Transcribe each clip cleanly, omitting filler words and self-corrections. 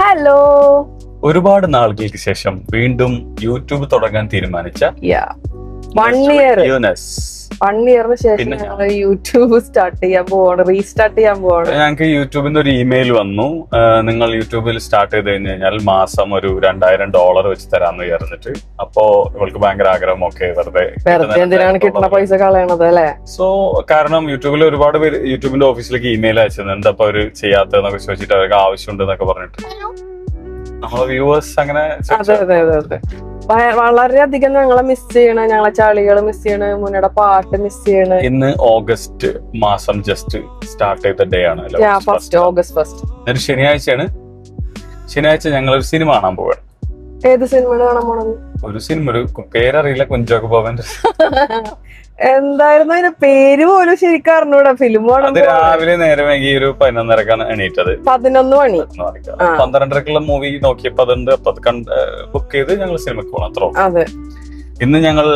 Hello. ഒരുപാട് നാളുകൾക്ക് ശേഷം വീണ്ടും യൂട്യൂബ് തുടങ്ങാൻ തീരുമാനിച്ച 1 year യൂനസ്. 1 yearന് ശേഷം പിന്നെ ഞങ്ങൾ യൂട്യൂബ് സ്റ്റാർട്ട് ചെയ്യാൻ പോവാണ്, റീസ്റ്റാർട്ട് ചെയ്യാൻ പോവാണ്. ഞങ്ങൾക്ക് യൂട്യൂബിൽ നിന്ന് ഒരു ഇമെയിൽ വന്നു. നിങ്ങൾ യൂട്യൂബിൽ സ്റ്റാർട്ട് ചെയ്ത് കഴിഞ്ഞാൽ മാസം ഒരു $2000 വെച്ച് തരാന്ന് വിചാരിച്ചിട്ട്. അപ്പോ ഇവൾക്ക് ഭയങ്കര ആഗ്രഹം. ഓക്കെ, വെറുതെ എന്തിനാണ് കിട്ടുന്ന പൈസ കളയണത് അല്ലെ? സോ കാരണം യൂട്യൂബിൽ ഒരുപാട് പേര് യൂട്യൂബിന്റെ ഓഫീസിലേക്ക് ഇമെയിൽ അയച്ചത് എന്താ അവര് ചെയ്യാത്തതെന്നൊക്കെ ചോദിച്ചിട്ട് അവർക്ക് ആവശ്യമുണ്ട് എന്നൊക്കെ പറഞ്ഞിട്ട് നമ്മളെ വ്യൂവേഴ്സ് അങ്ങനെ അതെ. വളരെയധികം ഞങ്ങളെ മിസ് ചെയ്യണ, ഞങ്ങളെ ചളികള് മിസ് ചെയ്യണ, മുന്നയുടെ പാട്ട് മിസ് ചെയ്യണ. ഇന്ന് ഓഗസ്റ്റ് മാസം ജസ്റ്റ് സ്റ്റാർട്ട് ചെയ്ത ഡേ ആണ്. August 1st. ഒരു ശനിയാഴ്ചയാണ്. ശനിയാഴ്ച ഞങ്ങൾ ഒരു സിനിമ കാണാൻ പോവാണ്. ഏത് സിനിമയാണ് കാണാൻ പോണത്? ഒരു സിനിമ, ഒരു പേരറിയില്ല, കുഞ്ചാക്കോ ബോബന്റെ. എന്തായിരുന്നു അതിന്റെ പേര് പോലും ശരിക്കും അറിഞ്ഞൂടാ. ഫിലിം അത് രാവിലെ നേരം വൈകി ഒരു 11:30 എണീറ്റത്. 11 മണി 12:30 മൂവി നോക്കിയപ്പോ അതുണ്ട്. അപ്പൊ അത് ബുക്ക് ചെയ്ത് ഞങ്ങൾ സിനിമയ്ക്ക് പോകണം. അത്രോ. അതെ. ഇന്ന് ഞങ്ങൾ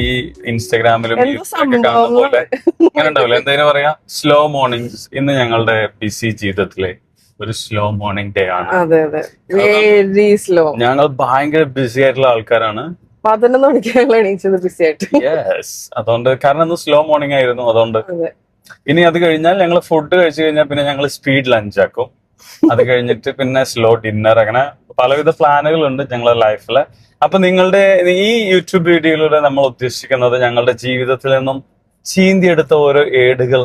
ഈ ഇൻസ്റ്റഗ്രാമിലും യൂട്യൂബിലൊക്കെ കാണുന്ന പോലെ അങ്ങനെ ഉണ്ടാവില്ല, എന്തായാലും പറയാ, സ്ലോ മോർണിംഗ്സ്. ഇന്ന് ഞങ്ങളുടെ ബിസി ജീവിതത്തിലെ ഒരു സ്ലോ മോർണിംഗ് ഡേ ആണ്. Very slow. ഞങ്ങൾ ഭയങ്കര ബിസി ആയിട്ടുള്ള ആൾക്കാരാണ്. 11 മണിക്ക് ഞങ്ങൾ എണീച്ചത് ബിസി ആയിട്ട്. യെസ്, അതുകൊണ്ട് കാരണം ഇന്ന് സ്ലോ മോർണിംഗ് ആയിരുന്നു. അതുകൊണ്ട് ഇനി അത് കഴിഞ്ഞാൽ ഞങ്ങൾ ഫുഡ് കഴിച്ചു കഴിഞ്ഞാൽ പിന്നെ ഞങ്ങൾ സ്പീഡ് ലഞ്ച് ആക്കും. അത് കഴിഞ്ഞിട്ട് പിന്നെ സ്ലോ ഡിന്നർ. അങ്ങനെ പലവിധ പ്ലാനുകളുണ്ട് ഞങ്ങളുടെ ലൈഫില്. അപ്പൊ നിങ്ങളുടെ ഈ യൂട്യൂബ് വീഡിയോയിലൂടെ നമ്മൾ ഉദ്ദേശിക്കുന്നത് ഞങ്ങളുടെ ജീവിതത്തിൽ നിന്നും ചീന്തിയെടുത്ത ഓരോ ഏടുകൾ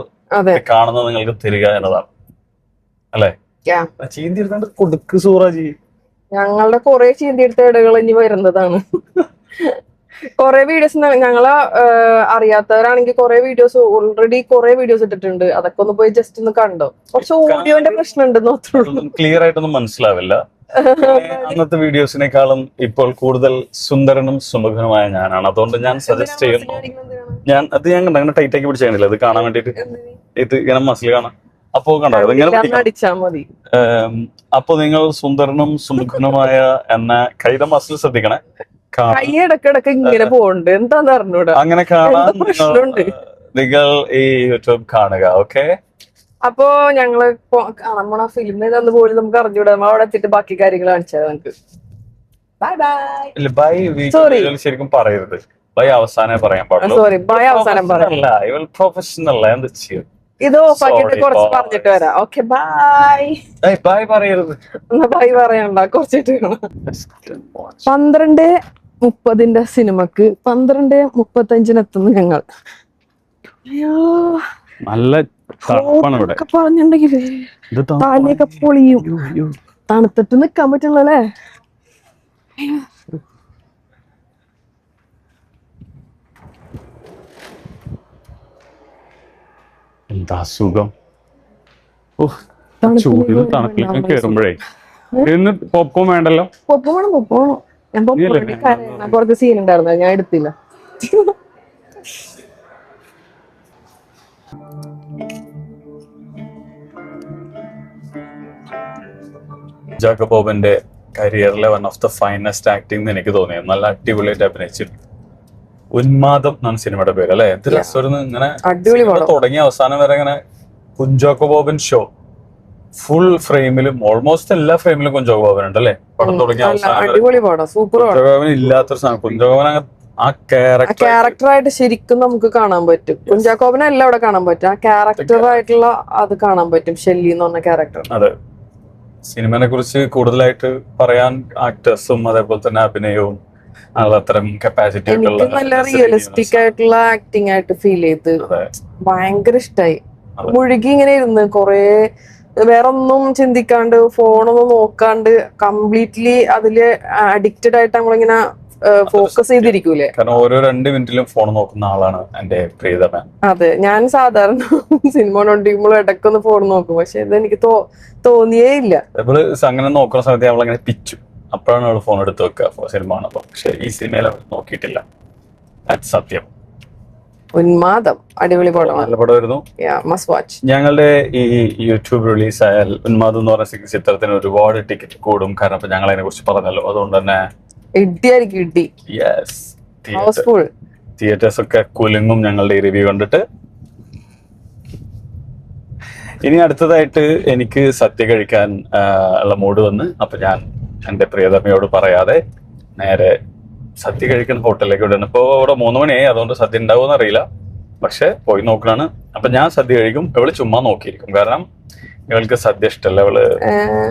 കാണുന്നത് നിങ്ങൾക്ക് തരിക എന്നതാണ്, അല്ലെ? ചീന്തിയെടുത്താണ്ട് കൊടുക്ക് സൂറാജി. ഞങ്ങളുടെ കുറെ ചീന്തിയെടുത്ത ഏടുകൾ ഇനി വരുന്നതാണ്. കുറെ വീഡിയോസ് ഞങ്ങളെ അറിയാത്തവരാണെങ്കിൽ കുറെ വീഡിയോസ് ഓൾറെഡി കുറെ വീഡിയോസ് ഇട്ടിട്ടുണ്ട്. അതൊക്കെ ഒന്ന് പോയി ജസ്റ്റ് ഒന്ന് കണ്ടോ. കുറച്ച് ഓഡിയോന്റെ പ്രശ്നം ഉണ്ടെന്ന് മാത്രമേ. ക്ലിയർ ആയിട്ടൊന്നും മനസ്സിലാവില്ല. അന്നത്തെ വീഡിയോസിനേക്കാളും ഇപ്പോൾ കൂടുതൽ സുന്ദരനും സുമുഖനുമായ ഞാനാണ്. അതുകൊണ്ട് ഞാൻ സജസ്റ്റ് ചെയ്യുന്നു, ഞാൻ അങ്ങനെ ടൈറ്റ് ആക്കി പിടിച്ചില്ല ഇത് കാണാൻ വേണ്ടിട്ട്. ഇത് ഇങ്ങനെ മസിൽ കാണാം. അപ്പോ കണ്ടോ, അടിച്ചാ മതി. അപ്പൊ നിങ്ങൾ സുന്ദരനും സുമുഖനുമായ എന്ന കൈയുടെ മസിൽ ശ്രദ്ധിക്കണേ. കൈ ഇടക്കിടക്ക് ഇങ്ങനെ പോണ്ട്, എന്താന്ന് അറിഞ്ഞൂടാ. അങ്ങനെ കാണാൻ നിങ്ങൾ ഈ യൂട്യൂബ് കാണുക. ഓക്കെ, അപ്പോ ഞങ്ങള് കാണാൻ പോണ ഫിലിം ഏതാന്ന് പോലും നമുക്ക് അറിഞ്ഞൂടാ. അവിടെ എത്തിയിട്ട് ബാക്കി കാര്യങ്ങൾ കാണിച്ചാൽ നമുക്ക്. Bye bye. ബൈ ശരിക്കും പറയരുത്. ബൈ അവസാനം പറയാൻ പാടുള്ളൂ. സോറി, ബൈ അവസാനം പറയാം. പ്രൊഫഷണൽ എന്ത് ചെയ്യും. ഇത് ഓഫ് ആക്കിയിട്ട് കുറച്ച് പറഞ്ഞിട്ട് വരാം. Okay, by. ബൈ പറയരുത്. എന്നാ ബൈ പറയണ്ട, കുറച്ചിട്ട് 12:30 സിനിമക്ക് 12:35 എത്തുന്നു ഞങ്ങൾ. അയ്യോ, നല്ല പറഞ്ഞിട്ടുണ്ടെങ്കിൽ താനെയൊക്കെ പൊളിയും. തണുത്തിട്ട് നിക്കാൻ പറ്റുള്ളല്ലേ. എന്താ സുഖം. ചൂടിൽ തണുപ്പിലേക്ക് കയറുമ്പോഴേ പോപ്കോൺ വേണ്ടല്ലോ. പോപ്കോൺ വേണം. ഞാൻ കുറച്ച് സീൻ ഉണ്ടായിരുന്നു, ഞാൻ എടുത്തില്ല. കുഞ്ചാക്കോ ബോബന്റെ കരിയറിലെ one of the finest acting എനിക്ക് തോന്നിയത്. നല്ല അടിപൊളിയായിട്ട് അഭിനയിച്ചിട്ടുണ്ട്. ഉന്മാദം എന്നാണ് സിനിമയുടെ പേര്, അല്ലെ? എന്ത് രസമായിരുന്നു. ഇങ്ങനെ തുടങ്ങിയ അവസാനം വരെ ഇങ്ങനെ കുഞ്ചാക്കോ ബോബൻ ഷോ ഫുൾ ഫ്രെയിമിലും ഓൾമോസ്റ്റ് എല്ലാ ഫ്രെയിമിലും കുഞ്ചാക്കോ ബോബൻ ഉണ്ട്, അല്ലെ? പടം തുടങ്ങിയ അവസാനം കുഞ്ചാക്കോ ബോബൻ ഇല്ലാത്തൊരു സാധനം. കുഞ്ചാക്കോ ബോബൻ ആ ക്യാരക്ടറായിട്ട് ശരിക്കും നമുക്ക് കാണാൻ പറ്റും. കുഞ്ചാക്കോ ബോബനെ എല്ലാം അവിടെ കാണാൻ പറ്റും. ആ ക്യാരക്ടറായിട്ടുള്ള അത് കാണാൻ പറ്റും. ഷെല്ലി എന്ന് പറഞ്ഞ ക്യാരക്ടർ. അതെ, സിനിമനെ കുറിച്ച് കൂടുതലായിട്ട് പറയാൻ ആക്ടേഴ്സും അതേപോലെ തന്നെ അഭിനയവും അത്തരം കപ്പാസിറ്റി നല്ല റിയലിസ്റ്റിക് ആയിട്ടുള്ള ആക്ടിങ് ആയിട്ട് ഫീൽ ചെയ്ത് ഭയങ്കര ഇഷ്ടായി. മുഴുകി ഇങ്ങനെ ഇരുന്ന് കൊറേ വേറെ ഒന്നും ചിന്തിക്കാണ്ട് ഫോണൊന്നും നോക്കാണ്ട് കംപ്ലീറ്റ്ലി അതില് അഡിക്റ്റഡ് ആയിട്ട് നമ്മളിങ്ങനെ ഫോക്കസ് ചെയ്തിരിക്കൂലേ. കാരണം ഓരോ 2 മിനിറ്റിലും ഫോൺ നോക്കുന്ന ആളാണ് എന്റെ പ്രിയതമൻ. അതെ, ഞാൻ സാധാരണ സിനിമ കണ്ടിരിക്കുമ്പോൾ ഇടയ്ക്കൊന്ന് ഫോൺ നോക്കും. പക്ഷെ ഇതെനിക്ക് തോന്നിയേ ഇല്ല. അങ്ങനെ നോക്കുന്ന സമയത്ത് അവളങ്ങനെ പിച്ചു. അപ്പോഴാണ് അവള് ഫോൺ എടുത്ത് വെക്കുക സിനിമ കാണുമ്പോൾ. പക്ഷെ ഈ സിനിമയിൽ അവൾ നോക്കിയിട്ടില്ല. സത്യം. ഉന്മാദം അടിപൊളി പടം, നല്ല പടമായിരുന്നു. Must watch. ഞങ്ങളുടെ ഈ യൂട്യൂബ് റിലീസ് ആയാൽ ഉന്മാദം എന്ന് പറഞ്ഞ ചിത്രത്തിന് ഒരുപാട് ടിക്കറ്റ് കൂടും. കാരണം ഇപ്പൊ ഞങ്ങൾ അതിനെ കുറിച്ച് പറഞ്ഞല്ലോ. അതുകൊണ്ട് തന്നെ തിയേറ്റേഴ്സ് ഒക്കെ കുലുങ്ങും ഞങ്ങളുടെ ഈ റിവ്യൂ കണ്ടിട്ട്. ഇനി അടുത്തതായിട്ട് എനിക്ക് സദ്യ കഴിക്കാൻ ഉള്ള മൂഡ് വന്ന് അപ്പൊ ഞാൻ എന്റെ പ്രിയതമയോട് പറയാതെ നേരെ സദ്യ കഴിക്കുന്ന ഹോട്ടലിലേക്ക് വിടുന്നു. ഇപ്പൊ ഇവിടെ 3 മണിയായി, അതുകൊണ്ട് സദ്യ ഉണ്ടാവുമെന്ന് അറിയില്ല. പക്ഷെ പോയി നോക്കണാണ്. അപ്പൊ ഞാൻ സദ്യ കഴിക്കും, ഇവള് ചുമ്മാ നോക്കിയിരിക്കും. കാരണം ഇവൾക്ക് സദ്യ ഇഷ്ടമല്ല. ഇവള്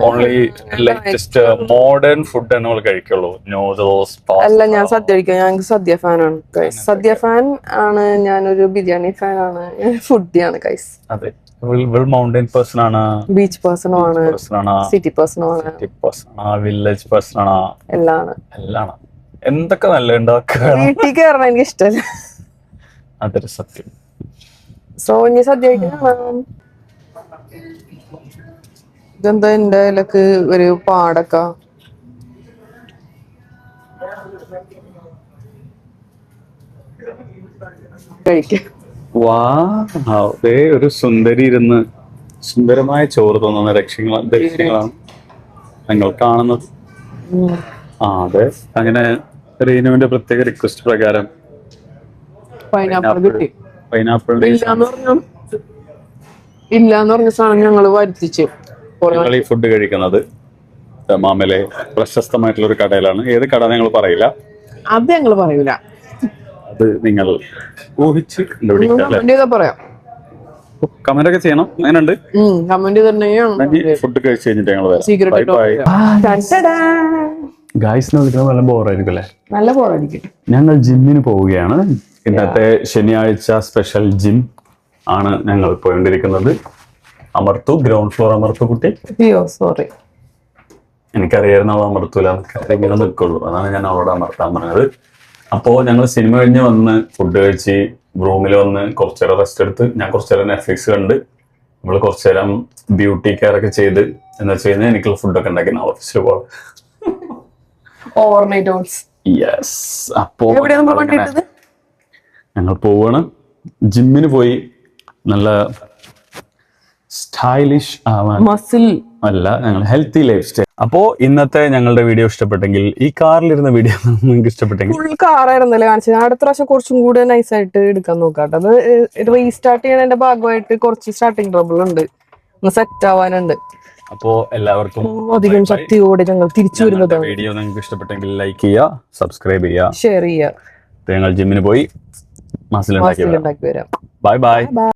ഓൺലി ലേറ്റസ്റ്റ് മോഡേൺ ഫുഡ് തന്നെ ഇവള് കഴിക്കുള്ളൂ. നൂഡിൽസ്, അല്ല, ഞാൻ സദ്യ കഴിക്കാം. ഞങ്ങൾക്ക് സദ്യ ഫാനാണ് ഗൈസ്. സദ്യ ഫാൻ ആണ്. ഞാനൊരു ബിരിയാണി ഫാൻ ആണ്. ഫുഡിയാണ് ഗൈസ്. അതെ, ഇവൾ മൗണ്ടൻ പേഴ്സൺ ആണ്, ബീച്ച് പേഴ്സൺ ആണ്, സിറ്റി പേഴ്സൺ ആണ്, വില്ലേജ് പേഴ്സൺ ആണ്, എല്ലാം. എന്തൊക്കെ നല്ല ഉണ്ടാക്കുക. വീട്ടിൽ കയറണം എനിക്ക് ഇഷ്ടമല്ല. അതൊരു സത്യം. സോ ഇനി സദ്യ കഴിക്കണം. ഇതെന്താ എന്റെ ഇലക്ക് ഒരു പാടക്ക? കഴിക്കാം. ഒരു സുന്ദരി ഇരുന്ന് സുന്ദരമായ ചോറ് തോന്നുന്ന ദൃശ്യങ്ങളാണ് നിങ്ങൾ കാണുന്നത്. അതെ, അങ്ങനെ റീനുവിന്റെ പ്രത്യേക റിക്വസ്റ്റ് പ്രകാരം പൈനാപ്പിൾ ഇല്ലാന്ന് പറഞ്ഞ സാധനം ഞങ്ങള് വരുത്തിച്ചു. ഞങ്ങൾ ഈ ഫുഡ് കഴിക്കുന്നത് മാമലെ പ്രശസ്തമായിട്ടുള്ള ഒരു കടയിലാണ്. ഏത് കട ഞങ്ങൾ പറയില്ല, അത് ഞങ്ങൾ പറയൂല. അത് നിങ്ങൾ ഊഹിച്ച് പറയാം. കമന്റ് ഒക്കെ ചെയ്യണം. അങ്ങനെയുണ്ട്, കമന്റ് ഫുഡ് കഴിച്ച് കഴിഞ്ഞിട്ട് ഞങ്ങൾ ഗായ്സിനെ വിളിക്കുന്നത് നല്ല ബോറായിരിക്കും അല്ലേ? നല്ല ബോറായിരിക്കും. ഞങ്ങൾ ജിമ്മിന് പോവുകയാണ്. ഇന്നത്തെ ശനിയാഴ്ച സ്പെഷ്യൽ ജിം ആണ് ഞങ്ങൾ പോയിക്കൊണ്ടിരിക്കുന്നത്. അമർത്തു, ഗ്രൗണ്ട് ഫ്ലോർ അമർത്തു കുട്ടി. സോറി, എനിക്കറിയായിരുന്നു അവൾ അമർത്തൂല, ഇങ്ങനെ നിൽക്കുള്ളൂ. അതാണ് ഞാൻ അവളോട് അമർത്താൻ പറഞ്ഞത്. അപ്പോ ഞങ്ങൾ സിനിമ കഴിഞ്ഞ് വന്ന് ഫുഡ് കഴിച്ച് റൂമിൽ വന്ന് കുറച്ചു നേരം റെസ്റ്റ് എടുത്ത് ഞാൻ കുറച്ചു നേരം നെറ്റ്ഫ്ലിക്സ് കണ്ട് നമ്മള് കുറച്ചു നേരം ബ്യൂട്ടി കെയർ ഒക്കെ ചെയ്ത് എന്ന് വെച്ച് കഴിഞ്ഞാൽ എനിക്കുള്ള ഫുഡൊക്കെ ഉണ്ടാക്കി ഓഫീസിൽ പോകാം. Overnight oats. യെസ്. അപ്പോ ഞങ്ങൾ പോവാണ്, ജിമ്മിന് പോയി നല്ല സ്റ്റൈലിഷ് ആവാൻ. മസിൽ അല്ല, ഞങ്ങൾ ഹെൽത്തി ലൈഫ് സ്റ്റൈൽ. അപ്പോ ഇന്നത്തെ ഞങ്ങളുടെ വീഡിയോ ഇഷ്ടപ്പെട്ടെങ്കിൽ, ഈ കാറിലിരുന്ന വീഡിയോ നിങ്ങൾക്ക് ഇഷ്ടപ്പെട്ടെങ്കിൽ, ഫുൾ കാറായിരുന്നല്ലേ കാണിച്ചത്. അടുത്ത പ്രാവശ്യം കുറച്ചും കൂടെ നൈസായിട്ട് എടുക്കാൻ നോക്കാട്ടെ. അത് റീസ്റ്റാർട്ട് ചെയ്യണതിന്റെ ഭാഗമായിട്ട് കുറച്ച് സ്റ്റാർട്ടിങ് ട്രബിൾ ഉണ്ട്, സെറ്റ് ആവാനുണ്ട്. അപ്പോ എല്ലാവർക്കും അധികം ശക്തിയോടെ ഞങ്ങൾ തിരിച്ചു വരുന്നതാണ്. വീഡിയോ നിങ്ങൾക്ക് ഇഷ്ടപ്പെട്ടെങ്കിൽ ലൈക്ക് ചെയ്യുക, സബ്സ്ക്രൈബ് ചെയ്യുക, ഷെയർ ചെയ്യുക. ഞങ്ങൾ ജിമ്മിന് പോയി മസിൽ ഉണ്ടാക്കി വരാം. വരാം. Bye bye.